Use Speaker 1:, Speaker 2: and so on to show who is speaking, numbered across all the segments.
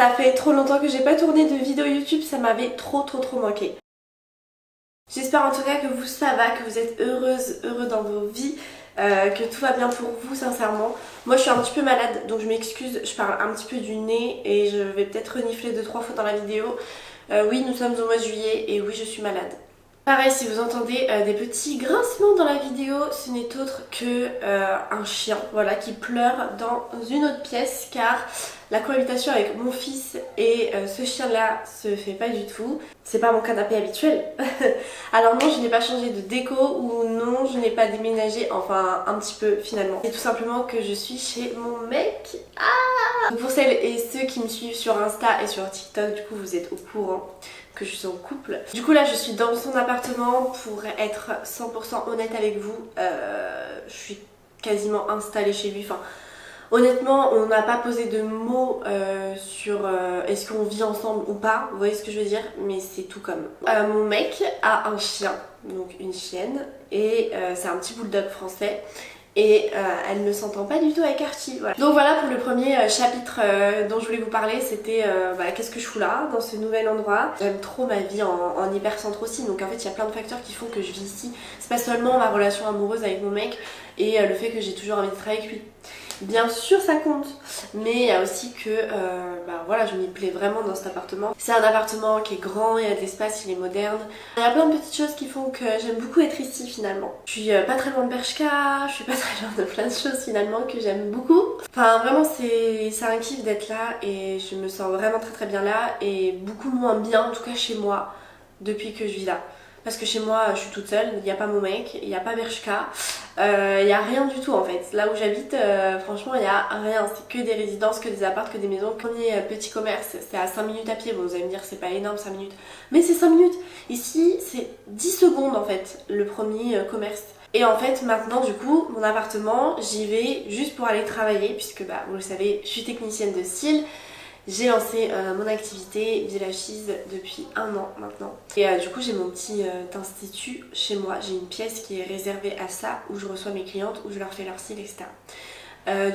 Speaker 1: Ça fait trop longtemps que j'ai pas tourné de vidéo YouTube, ça m'avait trop manqué. J'espère en tout cas que ça va, que vous êtes heureux dans vos vies, que tout va bien pour vous sincèrement. Moi je suis un petit peu malade donc je m'excuse, je parle un petit peu du nez et je vais peut-être renifler 2-3 fois dans la vidéo. Oui, nous sommes au mois de juillet et oui, je suis malade. Pareil, si vous entendez des petits grincements dans la vidéo, ce n'est autre que un chien, voilà, qui pleure dans une autre pièce car la cohabitation avec mon fils et ce chien-là se fait pas du tout. C'est pas mon canapé habituel. Alors non, je n'ai pas changé de déco ou non, je n'ai pas déménagé, enfin un petit peu finalement. C'est tout simplement que je suis chez mon mec. Ah, pour celles et ceux qui me suivent sur Insta et sur TikTok, du coup vous êtes au courant que je suis en couple. Du coup là je suis dans son appartement pour être 100% honnête avec vous. Je suis quasiment installée chez lui. Enfin, honnêtement on n'a pas posé de mots sur est-ce qu'on vit ensemble ou pas. Vous voyez ce que je veux dire, mais c'est tout comme. Mon mec a un chien, donc une chienne, et c'est un petit bulldog français. Et elle ne s'entend pas du tout avec Archie, voilà. Donc voilà pour le premier chapitre dont je voulais vous parler, c'était qu'est-ce que je fous là, dans ce nouvel endroit. J'aime trop ma vie en hypercentre aussi, donc en fait il y a plein de facteurs qui font que je vis ici. C'est pas seulement ma relation amoureuse avec mon mec et le fait que j'ai toujours envie d'être avec lui. Bien sûr ça compte, mais il y a aussi que voilà, je m'y plais vraiment dans cet appartement. C'est un appartement qui est grand, il y a de l'espace, il est moderne. Il y a plein de petites choses qui font que j'aime beaucoup être ici finalement. Je suis pas très loin de Bershka, je suis pas très loin de plein de choses finalement que j'aime beaucoup. Enfin vraiment c'est un kiff d'être là et je me sens vraiment très bien là et beaucoup moins bien en tout cas chez moi depuis que je vis là. Parce que chez moi je suis toute seule, il n'y a pas mon mec, il n'y a pas Bershka, il n'y a rien du tout en fait. Là où j'habite, franchement il n'y a rien, c'est que des résidences, que des apparts, que des maisons. Le premier petit commerce c'est à 5 minutes à pied, bon vous allez me dire c'est pas énorme 5 minutes, mais c'est 5 minutes. Ici c'est 10 secondes en fait le premier commerce. Et en fait maintenant du coup mon appartement j'y vais juste pour aller travailler puisque vous le savez je suis technicienne de style. J'ai lancé mon activité Village Cheese depuis 1 an maintenant. Et du coup j'ai mon petit institut chez moi. J'ai une pièce qui est réservée à ça où je reçois mes clientes, où je leur fais leur style, etc.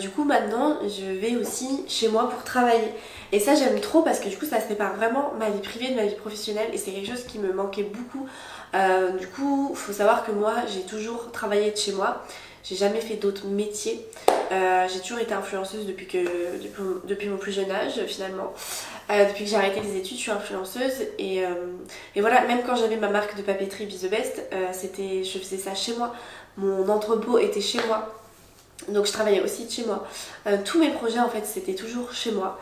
Speaker 1: Du coup maintenant je vais aussi chez moi pour travailler. Et ça j'aime trop parce que du coup ça sépare vraiment ma vie privée de ma vie professionnelle. Et c'est quelque chose qui me manquait beaucoup. Du coup faut savoir que moi j'ai toujours travaillé de chez moi. J'ai jamais fait d'autres métiers. J'ai toujours été influenceuse depuis mon plus jeune âge finalement. Depuis que j'ai arrêté les études, je suis influenceuse et voilà, même quand j'avais ma marque de papeterie Be The Best, je faisais ça chez moi. Mon entrepôt était chez moi. Donc je travaillais aussi de chez moi. Tous mes projets en fait c'était toujours chez moi.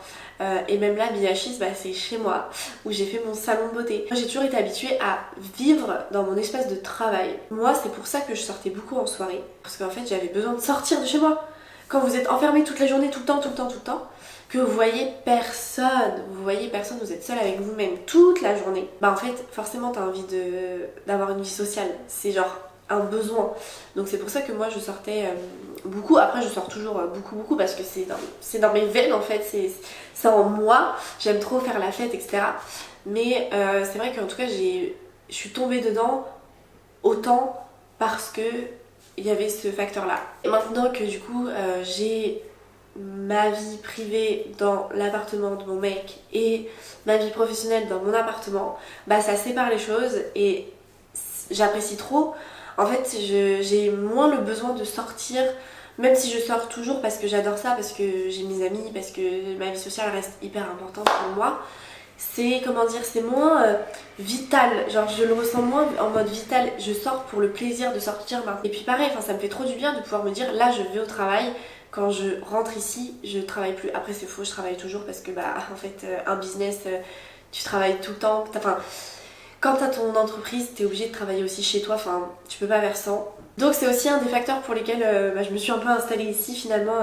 Speaker 1: Et même là Village Cheese c'est chez moi où j'ai fait mon salon de beauté. Moi j'ai toujours été habituée à vivre dans mon espace de travail. Moi c'est pour ça que je sortais beaucoup en soirée. Parce qu'en fait j'avais besoin de sortir de chez moi. Quand vous êtes enfermé toute la journée, tout le temps, que vous voyez personne, vous êtes seul avec vous-même toute la journée, en fait forcément t'as envie d'avoir une vie sociale. C'est genre un besoin. Donc c'est pour ça que moi je sortais beaucoup. Après je sors toujours beaucoup parce que c'est dans mes veines en fait, c'est en moi. J'aime trop faire la fête, etc. Mais c'est vrai qu'en tout cas je suis tombée dedans autant parce que il y avait ce facteur là. Et maintenant que du coup j'ai ma vie privée dans l'appartement de mon mec et ma vie professionnelle dans mon appartement, ça sépare les choses et j'apprécie trop. En fait j'ai moins le besoin de sortir, même si je sors toujours parce que j'adore ça, parce que j'ai mes amis, parce que ma vie sociale reste hyper importante pour moi. C'est c'est moins vital, genre je le ressens moins en mode vital, je sors pour le plaisir de sortir maintenant. Et puis pareil, ça me fait trop du bien de pouvoir me dire là je vais au travail, quand je rentre ici je travaille plus. Après c'est faux, je travaille toujours parce que en fait un business tu travailles tout le temps, quand t'as ton entreprise t'es obligé de travailler aussi chez toi, tu peux pas faire sans. Donc c'est aussi un des facteurs pour lesquels je me suis un peu installée ici finalement.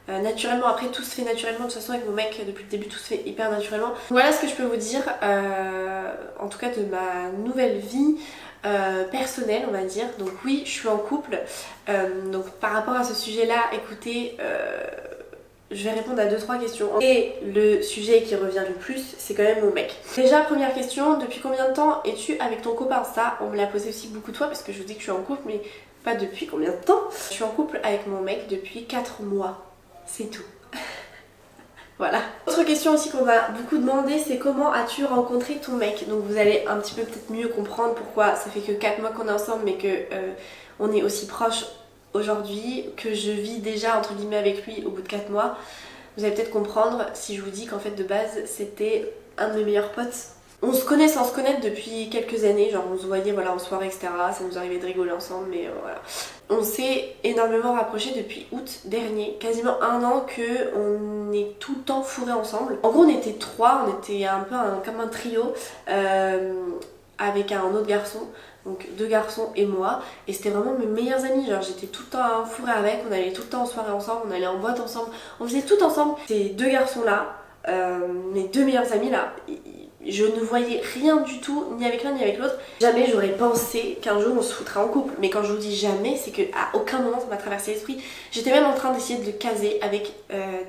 Speaker 1: Naturellement, après tout se fait naturellement, de toute façon avec mon mec depuis le début tout se fait hyper naturellement. Voilà ce que je peux vous dire en tout cas de ma nouvelle vie personnelle on va dire. Donc oui je suis en couple, donc par rapport à ce sujet là écoutez je vais répondre à 2-3 questions. Et le sujet qui revient le plus, c'est quand même mon mec. Déjà, première question, depuis combien de temps es-tu avec ton copain? Ça, on me l'a posé aussi beaucoup de fois parce que je vous dis que je suis en couple, mais pas depuis combien de temps. Je suis en couple avec mon mec depuis 4 mois. C'est tout. Voilà. Autre question aussi qu'on m'a beaucoup demandé, c'est comment as-tu rencontré ton mec? Donc vous allez un petit peu peut-être mieux comprendre pourquoi ça fait que 4 mois qu'on est ensemble mais que on est aussi proches aujourd'hui, que je vis déjà entre guillemets avec lui au bout de 4 mois. Vous allez peut-être comprendre si je vous dis qu'en fait de base c'était un de mes meilleurs potes. On se connaît sans se connaître depuis quelques années, genre on se voyait voilà, en soirée etc. Ça nous arrivait de rigoler ensemble mais voilà. On s'est énormément rapprochés depuis août dernier, quasiment 1 an que on est tout le temps fourrés ensemble. En gros on était 3, on était un peu comme un trio avec un autre garçon. Donc 2 garçons et moi, et c'était vraiment mes meilleurs amis, genre j'étais tout le temps fourrée avec, on allait tout le temps en soirée ensemble, on allait en boîte ensemble, on faisait tout ensemble. Ces 2 garçons là, mes 2 meilleurs amis là, je ne voyais rien du tout, ni avec l'un ni avec l'autre. Jamais j'aurais pensé qu'un jour on se foutrait en couple, mais quand je vous dis jamais, c'est qu'à aucun moment ça m'a traversé l'esprit. J'étais même en train d'essayer de le caser avec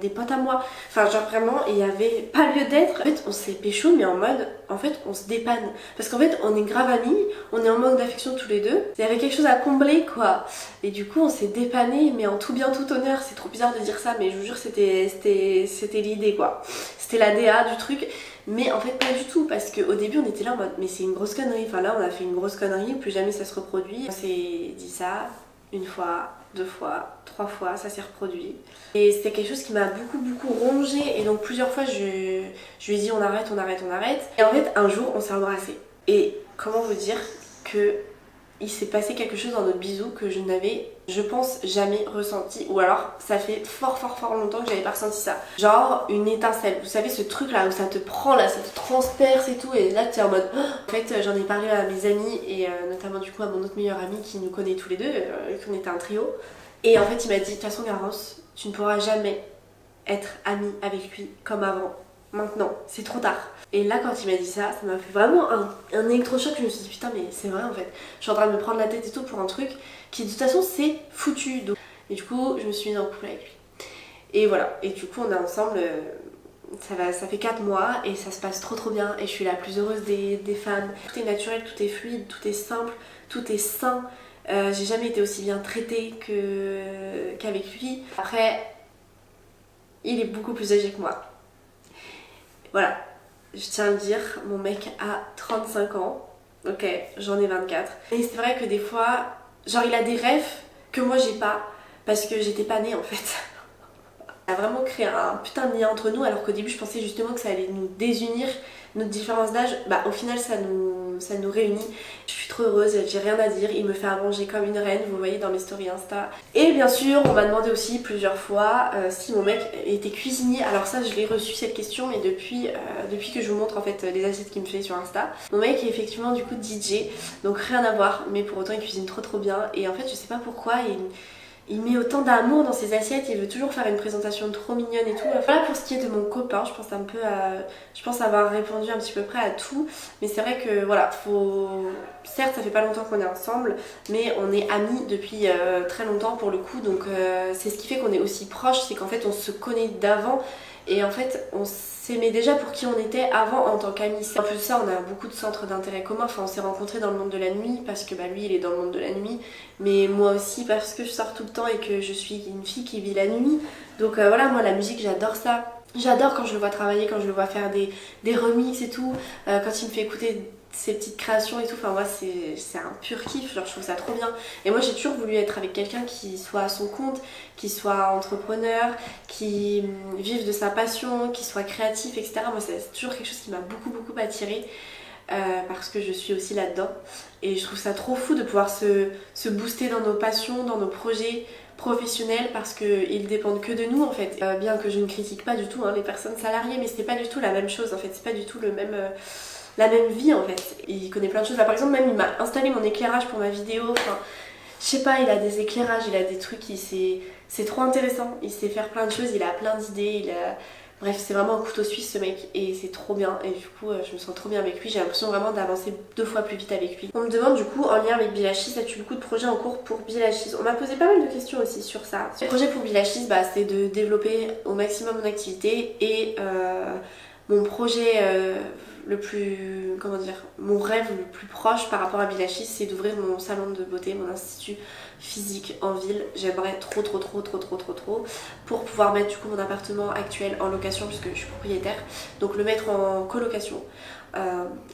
Speaker 1: des potes à moi, enfin genre vraiment, il n'y avait pas lieu d'être. En fait on s'est pécho mais en mode, en fait on se dépanne, parce qu'en fait on est grave amis, on est en manque d'affection tous les deux, il y avait quelque chose à combler quoi, et du coup on s'est dépanné mais en tout bien tout honneur. C'est trop bizarre de dire ça mais je vous jure c'était l'idée quoi, c'était la DA du truc. Mais en fait pas du tout, parce qu'au début on était là en mode mais c'est une grosse connerie, enfin là on a fait une grosse connerie, plus jamais ça se reproduit. On s'est dit ça 1 fois, 2 fois, 3 fois, ça s'est reproduit. Et c'était quelque chose qui m'a beaucoup rongé, et donc plusieurs fois je lui ai dit on arrête. Et en fait un jour on s'est embrassé. Et comment vous dire que il s'est passé quelque chose dans notre bisou que je n'avais, je pense, jamais ressenti. Ou alors, ça fait fort longtemps que j'avais pas ressenti ça. Genre, une étincelle. Vous savez, ce truc là où ça te prend, là, ça te transperce et tout. Et là, t'es en mode... En fait, j'en ai parlé à mes amis et notamment du coup à mon autre meilleur ami qui nous connaît tous les deux, qu'on était un trio. Et en fait, il m'a dit, de toute façon, Garance, tu ne pourras jamais être amie avec lui comme avant. Maintenant, c'est trop tard. Et là quand il m'a dit ça, ça m'a fait vraiment un électrochoc. Je me suis dit putain mais c'est vrai en fait. Je suis en train de me prendre la tête et tout pour un truc qui de toute façon c'est foutu. Donc... Et du coup je me suis mise en couple avec lui. Et voilà, et du coup on est ensemble, ça fait 4 mois et ça se passe trop bien. Et je suis la plus heureuse des femmes. Tout est naturel, tout est fluide, tout est simple, tout est sain. J'ai jamais été aussi bien traitée qu'avec lui. Après, il est beaucoup plus âgé que moi. Voilà. Je tiens à le dire, mon mec a 35 ans, ok, j'en ai 24. Et c'est vrai que des fois, genre il a des rêves que moi j'ai pas, parce que j'étais pas née en fait. On a vraiment créé un putain de lien entre nous, alors qu'au début je pensais justement que ça allait nous désunir, notre différence d'âge. Bah au final ça nous réunit. Je suis trop heureuse, j'ai rien à dire, il me fait à manger comme une reine, vous voyez dans mes stories Insta. Et bien sûr on m'a demandé aussi plusieurs fois si mon mec était cuisinier. Alors ça je l'ai reçu cette question, mais depuis que je vous montre en fait les assiettes qu'il me fait sur Insta. Mon mec est effectivement du coup DJ, donc rien à voir, mais pour autant il cuisine trop bien. Et en fait je sais pas pourquoi il met autant d'amour dans ses assiettes, il veut toujours faire une présentation trop mignonne et tout. Voilà pour ce qui est de mon copain, je pense avoir répondu un petit peu près à tout. Mais c'est vrai que voilà, certes ça fait pas longtemps qu'on est ensemble, mais on est amis depuis très longtemps pour le coup. Donc c'est ce qui fait qu'on est aussi proches, c'est qu'en fait on se connaît d'avant. Et en fait, on s'aimait déjà pour qui on était avant en tant qu'amis. En plus de ça, on a beaucoup de centres d'intérêt communs. Enfin, on s'est rencontrés dans le monde de la nuit parce que bah, lui, il est dans le monde de la nuit. Mais moi aussi parce que je sors tout le temps et que je suis une fille qui vit la nuit. Donc voilà, moi la musique, j'adore ça. J'adore quand je le vois travailler, quand je le vois faire des remixes et tout. Quand il me fait écouter ses petites créations et tout, enfin moi c'est un pur kiff, genre je trouve ça trop bien. Et moi j'ai toujours voulu être avec quelqu'un qui soit à son compte, qui soit entrepreneur, qui vive de sa passion, qui soit créatif, etc. Moi c'est toujours quelque chose qui m'a beaucoup attirée parce que je suis aussi là-dedans. Et je trouve ça trop fou de pouvoir se booster dans nos passions, dans nos projets professionnels, parce qu'ils dépendent que de nous en fait. Bien que je ne critique pas du tout les personnes salariées, mais c'est pas du tout la même chose en fait, c'est pas du tout la même vie en fait. Il connaît plein de choses. Là par exemple même il m'a installé mon éclairage pour ma vidéo. Enfin, je sais pas, il a des éclairages, il a des trucs, c'est trop intéressant. Il sait faire plein de choses, il a plein d'idées, bref c'est vraiment un couteau suisse ce mec et c'est trop bien. Et du coup je me sens trop bien avec lui, j'ai l'impression vraiment d'avancer 2 fois plus vite avec lui. On me demande du coup en lien avec Bilachis, as-tu beaucoup de projets en cours pour Bilachis? On m'a posé pas mal de questions aussi sur ça. Le projet pour Bilachis c'est de développer au maximum mon activité et mon projet le plus, comment dire, mon rêve le plus proche par rapport à Bellachis, c'est d'ouvrir mon salon de beauté, mon institut physique en ville. J'aimerais trop pour pouvoir mettre du coup mon appartement actuel en location puisque je suis propriétaire, donc le mettre en colocation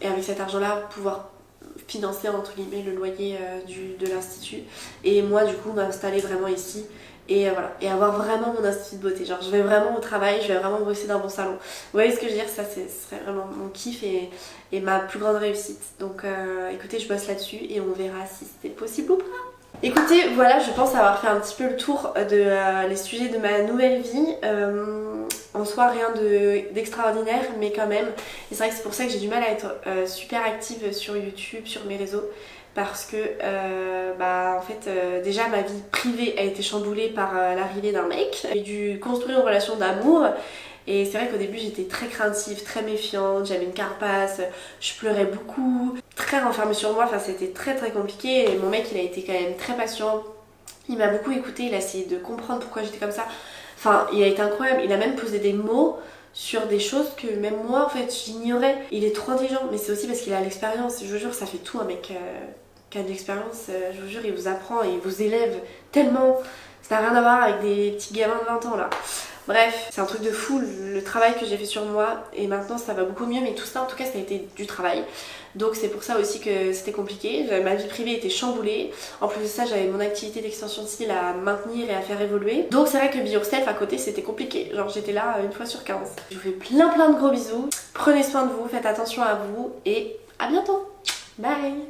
Speaker 1: et avec cet argent là pouvoir financer entre guillemets le loyer de l'institut et moi du coup m'installer vraiment ici et voilà, et avoir vraiment mon institut de beauté. Genre je vais vraiment au travail, je vais vraiment bosser dans mon salon. Vous voyez ce que je veux dire, ça ce serait vraiment mon kiff et ma plus grande réussite. Donc écoutez, je bosse là-dessus et on verra si c'est possible ou pas. Écoutez, voilà, je pense avoir fait un petit peu le tour de les sujets de ma nouvelle vie. En soi, rien d'extraordinaire, mais quand même. Et c'est vrai que c'est pour ça que j'ai du mal à être super active sur YouTube, sur mes réseaux. Parce que, en fait, déjà ma vie privée a été chamboulée par l'arrivée d'un mec. J'ai dû construire une relation d'amour. Et c'est vrai qu'au début j'étais très craintive, très méfiante, j'avais une carapace, je pleurais beaucoup, très renfermée sur moi, enfin c'était très compliqué et mon mec il a été quand même très patient, il m'a beaucoup écouté, il a essayé de comprendre pourquoi j'étais comme ça, enfin il a été incroyable, il a même posé des mots sur des choses que même moi en fait j'ignorais. Il est trop intelligent, mais c'est aussi parce qu'il a l'expérience, je vous jure ça fait tout un mec qui a de l'expérience, je vous jure il vous apprend et il vous élève tellement, ça n'a rien à voir avec des petits gamins de 20 ans là. Bref, c'est un truc de fou le travail que j'ai fait sur moi et maintenant ça va beaucoup mieux, mais tout ça en tout cas ça a été du travail. Donc c'est pour ça aussi que c'était compliqué, ma vie privée était chamboulée, en plus de ça j'avais mon activité d'extension de style à maintenir et à faire évoluer. Donc c'est vrai que Be Yourself à côté c'était compliqué, genre j'étais là une fois sur 15. Je vous fais plein de gros bisous, prenez soin de vous, faites attention à vous et à bientôt. Bye.